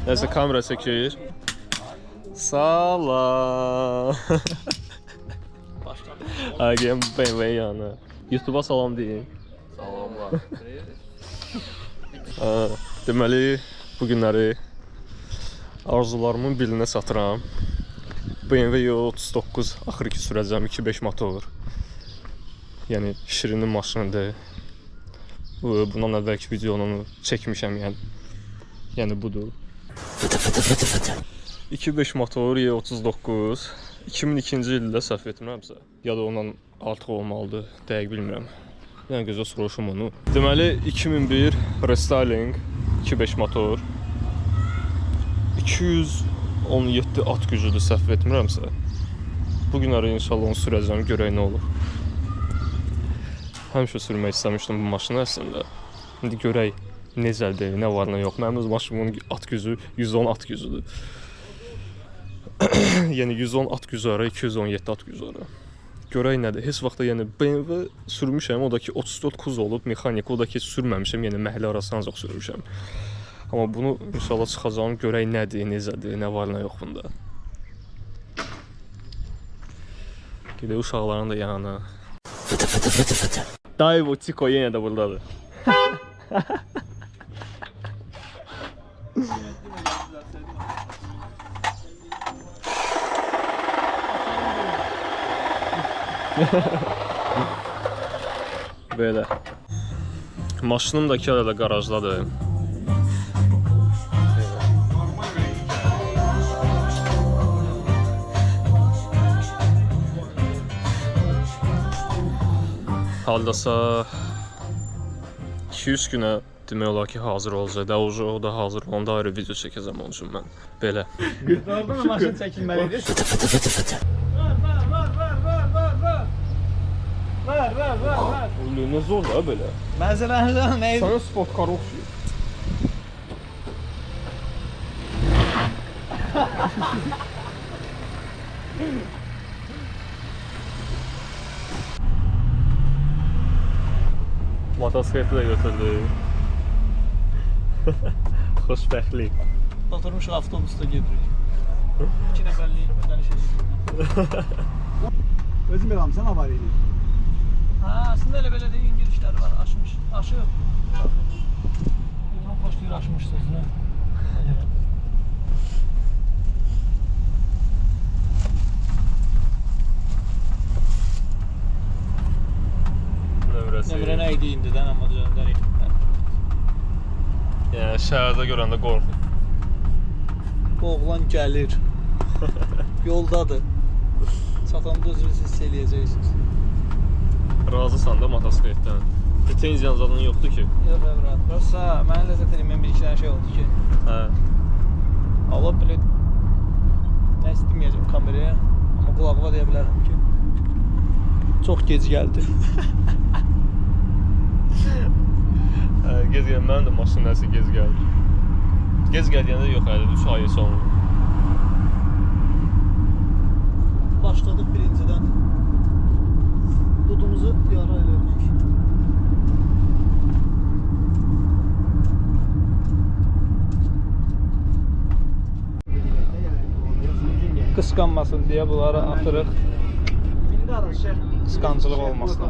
Neyse kamera çəkir. Salam. Başladı. Ağam BMW yanı. YouTube'a salam deyin. Salamlar. Deməli, bu günləri arzularımın birinə satıram. BMW 39 axırki sürəcəm 2.5 motor. Yəni Şirinin maşınıdır. Bundan əvvəlki videonu çəkmişəm yəni budur. 2.5 motor E39 2002-ci ildə səhv etmirəmsə, ya da ondan artıq olmalıdır, dəqiq bilmirəm. Yəni gözə soruşum onu. Deməli 2001 restyling 2.5 motor 217 at gücüdür səhv etmirəmsə. Bu günləri inşallah onu sürəcəm, görək nə olur. Həmişə sürmək istəmişdim bu maşını əslində. İndi görək necədir, nə var, nə yox. Mənim öz maşınımın at gücü 110 at gücüdür. Yəni 110 at gücü ara, 217 at gücü ara. Görək nədir. Heç vaxtda yəni BMW sürmüşəm, o da ki 34 kuz olub, mexanik, o da ki sürməmişəm, yəni məhəllə arası ancaq sürmüşəm. Amma bunu inşallah çıxacağım, görək nədir, necədir, nə var, nə yox bunda. Gedək uşaqların da yanına. Dayı Tiko yenə də buradadır. Belə. Maşınım da 2 arada qarajdadır. Haldasa 200 günə demək olar ki hazır olacaq. Da o da hazır olanda ayrı video çəkəcəm onun üçün mən. Belə. Orada mı maşın çəkilməlidir? Ver. Nə zor da belə. Məsələn, nə idi? Sana sport kar oxşuyur. Motosikleti də götürdük. Xoşbəxtlik. Oturmuşuq avtobusda gedirik. 2 nəfərlik ödəniş edirik. Özüm eləmişsən avariyini. Ha, aslında elə belə də yüngül işləri var, aşıb. Yolun başlayır aşmış sözünə. Nömrə nə idi indidən, amma düzəndərik. Yəni şəhərdə görəndə qorxur. Bu oğlan gəlir. Yoldadır. Çatanda özünüz hiss eləyəcəksiniz. Razısan da motosikletdən. Pretenziyan zadın yoxdur ki. Yox, əvrat. Yoxsa mənə ləzzət eləyim, bir-iki dənə şey oldu ki. Hə. Allah bilir, nə istəməyəcəm kameraya, amma qulağıma deyə bilərəm ki, çox gec gəldi. Gec gəldi, mənim də maşın nəsə gec gəldi. Gec gəldiyəndə yox, 3 ay sonra. Başladıq birincidən. Dudumuzu yara elədik. Qısqanmasın deyə bunları atırıq. Qısqancılıq olmasın.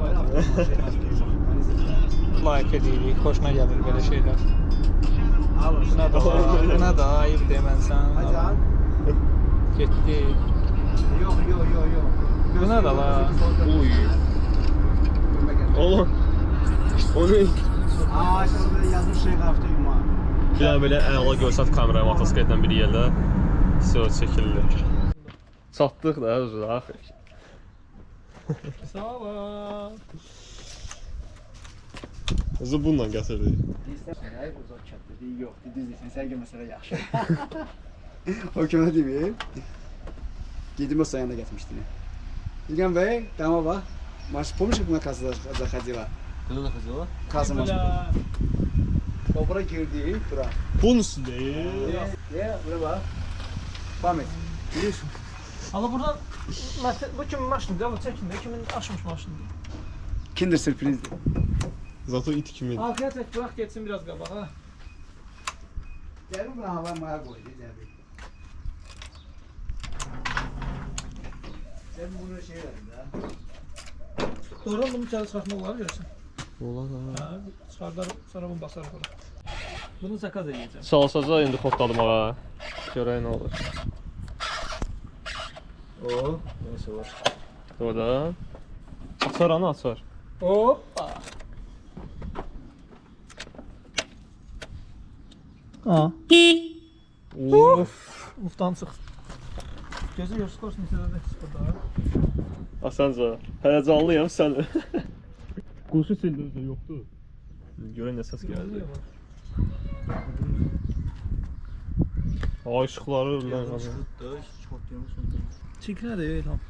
Like edirik, xoşuna gəlir belə şeylər. Buna da ayıb demənsən. Getdi. Yox. Buna da la. Uy. Oğlum. O ne? Şurada yazmış şey qafda yuma. Belə əla görsət kameraya motosikletlə bir yerdə. Söz çəkildi. Çatdıq da özü axır. Sağ ol. Özü bununla gətirdik. İstəsən, uzaq çatdı. Yox, düzdür, sən məsələ yaxşı. O kimə deyir? Gedim o sayanda getmişdin. İlgən bəy, dama bax. Maş помнишь, как на заходила? Kılı da kızıla. Kasa maş. O bura girdi, bura. Bunun üstünde. Ya, bura bax. Pamit. Biliyorsun. Allah buradan bu kimin maşınıdır? Bu çəkində kimin aşmış maşınıdır? Kinder sürprizdir. Zato it kimi. Arkaya çək, bırak geçsin biraz qabağa. Gəlin buna hava maya qoydu, Cəbi. Cəbi bunu şey verin də. Doğrudan bunu içəri çıxartmaq olar görürsən. Olar ha. Hə, çıxardar, sonra bunu basarıq ora. Bunu zakaz edəcəm. Salsaca indi xotladmağa. Görək nə olur. O, neyse var. Orada. Açar ana açar. Hoppa. Ha. Of. Uftan çıx. Gözü yox, skorsun içəridə çıxırdı. Asanca. Həyəcanlıyam sən. Quşu sildirsə yoxdur. Görək nə səs gəldi. Ay işıqları lan. Çirkinə də yox İlham.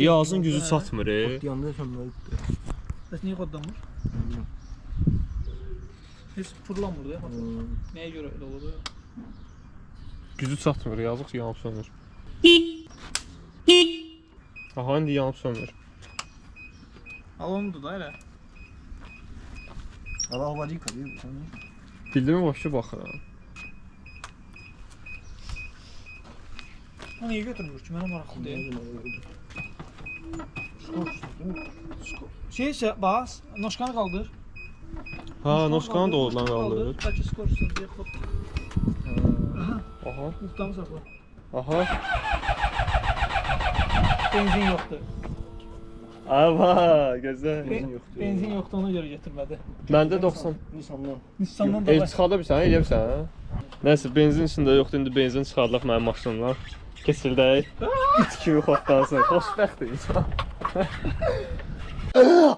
Yazın gücü çatmır. Yanında yaşamları. Bəs niyə qodlanmır? Heç fırlanmır da ya. Nəyə görə elə olur ya? Gücü çatmır, yazıq yanıb sönür. Aha, indi yanıb sönür. Alondur da elə. Allah havacı kalıyor. Bildimi başa baxıram. O niyə götürmür ki? Mənə maraqlı deyil. Şey isə bas, noşkanı qaldır. Ha, noşkanı da oradan qaldır. Bəlkə skorsuz deyə xop. Aha, Uftamı saxla. aha. Benzin yoxdur. Ava, gözəl. Benzin yoxdur, ona görə götürmədi. Məndə 90. Nissandan da El var. çıxarda bilsən, eləyirsən. Nəysə, benzin içində yoxdur, indi benzin çıxardıq mənim maşınımdan. Keçirdək. İt kimi xotlansın. Xoşbəxtdir insan.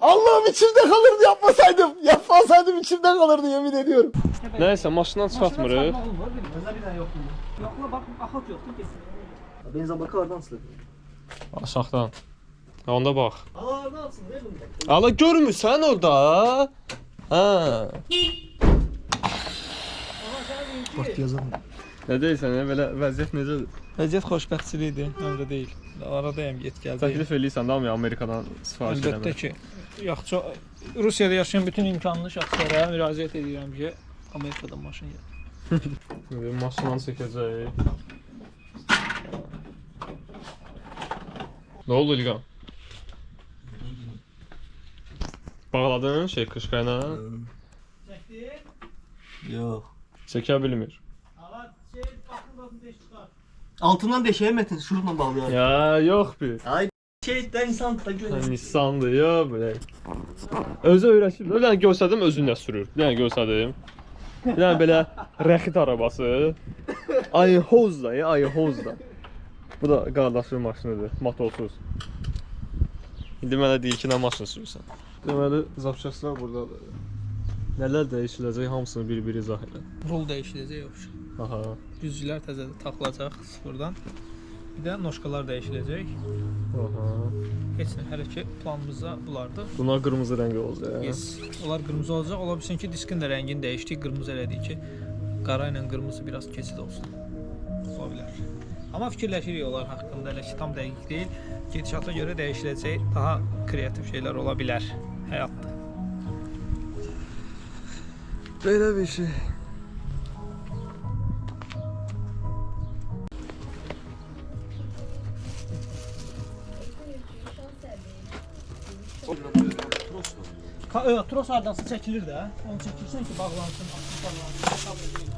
Allah'ım içimde kalırdı yapmasaydım içimde kalırdı yemin ediyorum. Nəysə, maşından çıxartmırıq. Məzə bir dənə yoxdur. Yoxla bax, axat yoxdur, kesin. Benzin bakı oradan sıra. Aşağıdan. Ha, onda bax. Oradan alsın, ver bunu. Ala görmürsən orada? Ha. Bak yazalım. Nə deyirsən, belə vəziyyət necədir? Vəziyyət xoşbəxtçilikdir, məndə deyil. Aradayım, get gəldi. Təklif eləyirsən də amma Amerikadan sifariş Əlbəttə eləmək. ki, yaxşı Rusiyada yaşayan bütün imkanlı şəxslərə müraciət edirəm ki, Amerikadan maşın gətir. Maşından çəkəcək. Nə oldu İlqan? Bağladın şey qışqa ilə? Çəkdin? Yok. Çəkə bilmir. Ağa, baxın deş çıxar. Altından deşeye metin şuradan bağlayalım. Ya, yox bir. Ay şeyden insan da görür. Nissandır ya belə. Özü öyrəşib. Bir dənə görsədim özünlə sürür. Bir dənə görsədim. Bir dənə belə rəxit arabası. Ayhozda ya, Ayhozda. Bu da qardaşımın maşınıdır, motorsuz. İndi mənə deyir ki, nə maşın sürürsən? Deməli, zapçaslar buradadır. Nələr dəyişiləcək, hamısını bir-bir izah elə. Rul dəyişiləcək yox. Aha. Güzgülər təzədə taxılacaq sıfırdan. Bir də noşkalar dəyişiləcək. Aha. Heç nə, hələ ki planımızda bulardır. Bunlar qırmızı rəng olacaq. Yes. Onlar qırmızı olacaq. Ola bilsin ki, diskin də rəngini dəyişdik, qırmızı elədik ki, qara ilə qırmızı biraz keçid olsun. Ola bilər. Amma fikirləşirik onlar haqqında, elə ki tam dəqiq deyil. Gedişata görə dəyişiləcək, daha kreativ şeylər ola bilər həyatda. Belə bir şey. Tros hardansa çəkilir də. Onu çəkirsən ki, bağlansın, bağlansın.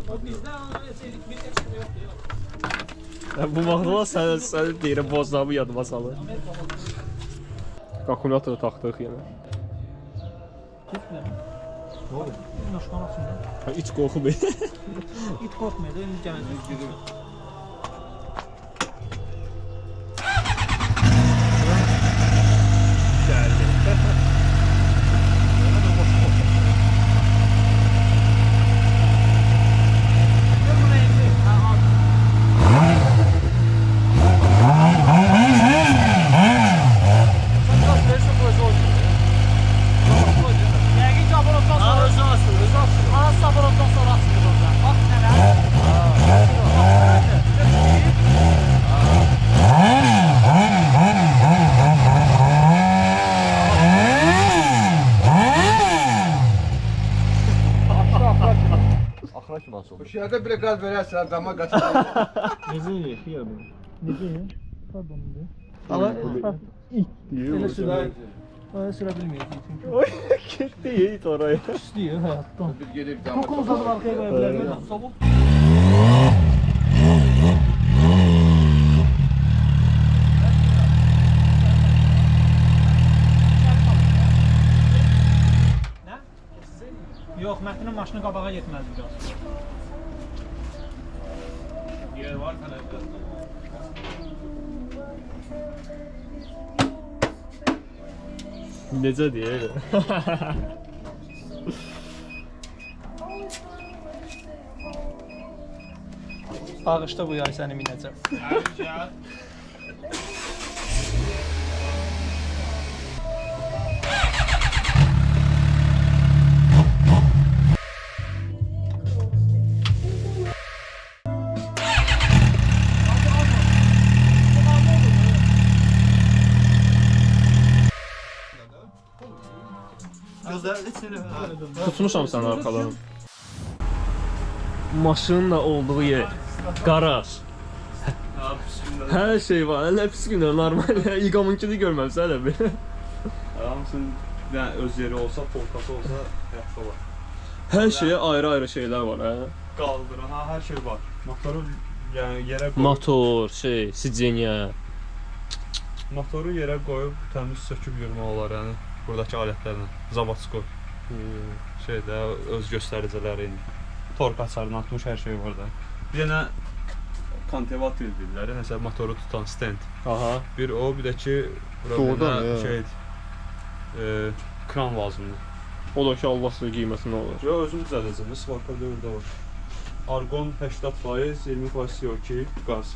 O bizdə analizik bir ekstra yoxdur. Bu mağdalar səni deyirəm, bozdamı yadıma salır. Akkumulatoru taxdıq yenə. Getmir. Ne oldu? Noşkan aslında. İç qorxu bey. İt korkmuyor da indi gələcək. Sabır ondan sonra açılır orada. Bak nereye? Axıra kimi açıldı. Bu şəhərdə bir qaz verərsən, dama qaçır. Necə xiyar bu? Necə? Pardon. Ama elə sürə bilməyəcək çünki. Oy, getdi it oraya. İstəyir həyatdan. Biz gedib dama. Kokon uzadıb arkaya qoya bilərlər. Soğuk. Nə? Yox, Mətinin maşını qabağa getməlidir biraz. Yer var tələbdə. Necə deyir? Bağışda bu yay səni minəcəm. Tutmuşam səni arxadan. Maşının da olduğu yer. Garaj. Hər şey var. Nə pis günlər normal. İqamınkini görməmsən hələ bir. Hamısının öz yeri olsa, polkası olsa yaxşı olar. Hər şeyə ayrı-ayrı şeylər var, hə. Qaldıran, hər şey var. Motoru yəni yerə qoyub, Motor, şey, sideniya. motoru yerə qoyub təmiz söküb yığmaq olar, yəni buradakı alətlərlə. Zavodskoy. Şeydə öz göstəriciləri ilə. Tork açarını atmış hər şey var da. Bir dənə konservator deyirlər, nəsə motoru tutan stand. Aha. Bir o, bir də ki, Doğrudan, ya. şey kran lazımdır. O da ki Allah sizə qiyməti nə olur? Yo, özüm düzəldəcəm, svarka dövrdə var. Argon 80%, 20% CO2, qaz.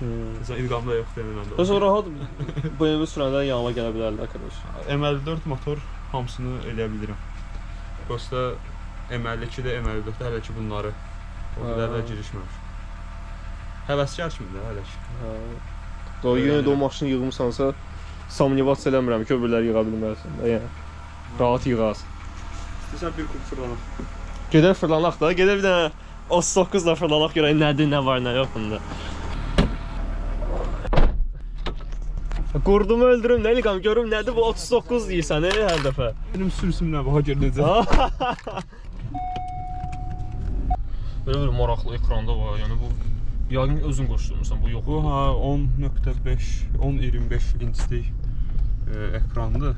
Mesela İlqamda yox demirəm. Bəs o rahat BMW sürənlərin yanıma gələ bilərlər arkadaş. M54 motor hamısını eləyə bilirəm. Prosta M52-də, M54-də hələ ki bunları o qədər də girişməmiş. Həvəskar kimidir hələ ki. Doğru, yenə də o maşını yığımsansa samnivat eləmirəm ki, öbürləri yığa bilmərsən də, yəni. Rahat yığaz. İstəsən bir kub fırlanaq. Gedək fırlanaq da, gedək bir dənə 39-la fırlanaq görək nədir, nə var, nə yox bunda. Qurdumu öldürüm, nə İlqam, görüm nədir bu 39 deyirsən hər dəfə. Benim sürüsümlə baxa görünəcək. Belə bir maraqlı ekranda var, yəni bu yəqin özün qoşdurmusan, bu yox. Bu ha 10.5, 10.25 inçlik ekrandır.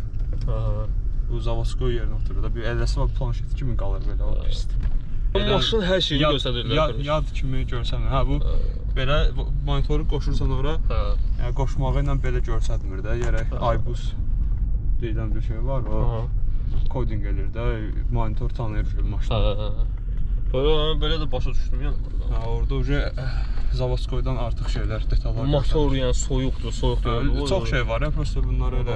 Bu Zavodskoy yerinə oturur da. Bir əlləsi var, planşet kimi qalır belə, o pisdir. Bu maşın hər şeyini göstərirlər. Yad kimi görsənmir. Hə bu belə monitoru qoşursan ora, yəni qoşmağı ilə belə görsətmir də. Gərək iBus deyilən bir şey var. O kodinq edir də, monitor tanıyır maşını. Belə də başa düşdüm yəni burada. Hə, orada Zavodskoydan artıq şeylər, detallar. Motor yəni soyuqdur. Çox şey var ya, prosta bunlar elə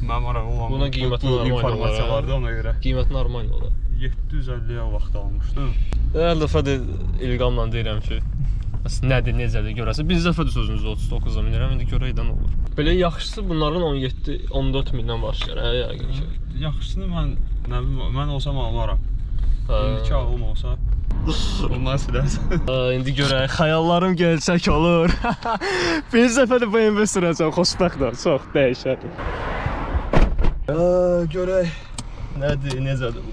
mənim maraq olan. Buna qiyməti normal informasiya vardı ona görə. Qiymət normal olar. 750-yə vaxt almışdım. Hər dəfə də İlqamla deyirəm ki, nədir, necədir görəsə. Bir dəfə də sözünüzü 39-a minirəm, indi görək də nə olur. Belə yaxşısı bunların 17-14 mindən başlayır, hə, yəqin ki. Yaxşısını mən olsam almaram. İndiki ağlım olsa bundan silərsən. İndi görək, xəyallarım gerçək olur. Bir dəfə də BMW sürəcəm, xoşbəxtəm, çox dəyişər. Görək, nədir, necədir bu?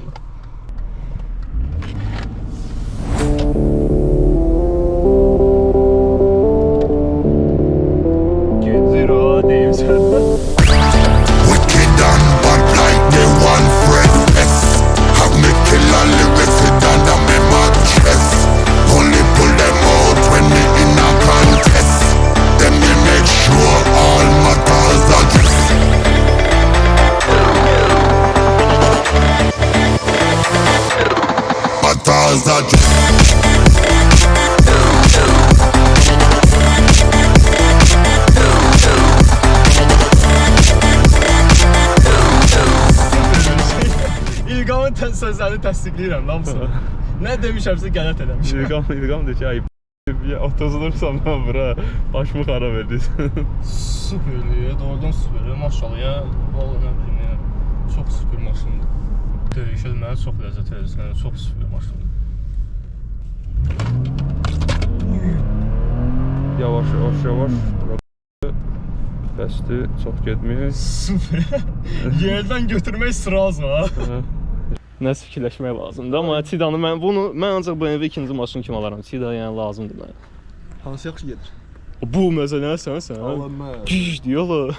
Gedir o, deyim sənə. Wicked and bad like they want friends. Have me kill all the resident of me my chest. Only pull them out when me in a contest. Then me make sure all matters are just. Matters are just. İlqamın sözlərini təsdiqləyirəm, hamısını. Nə demişəmsə qələt eləmişəm. İlqam deyir ki, ay otuzulursam mən bura başımı xara verdiysən. Süperdir, doğrudan süperdir, maşallah ya. Vallahi nə bilim ya, çox süper maşındır. Döyüşə mənə çox ləzzət verir, çox süper maşındır. Yavaş-yavaş. Bəsdir, çox getmir. Super. Yerdən götürmək sırası var. Hə. Nəsə fikirləşmək lazımdır. Amma Tidanı mən ancaq BMW ikinci maşın kimi alaram. Tida yəni lazımdır mənə. Hansı yaxşı gedir? Bu məsələ sənsən. Alamaz. Piş deyələ.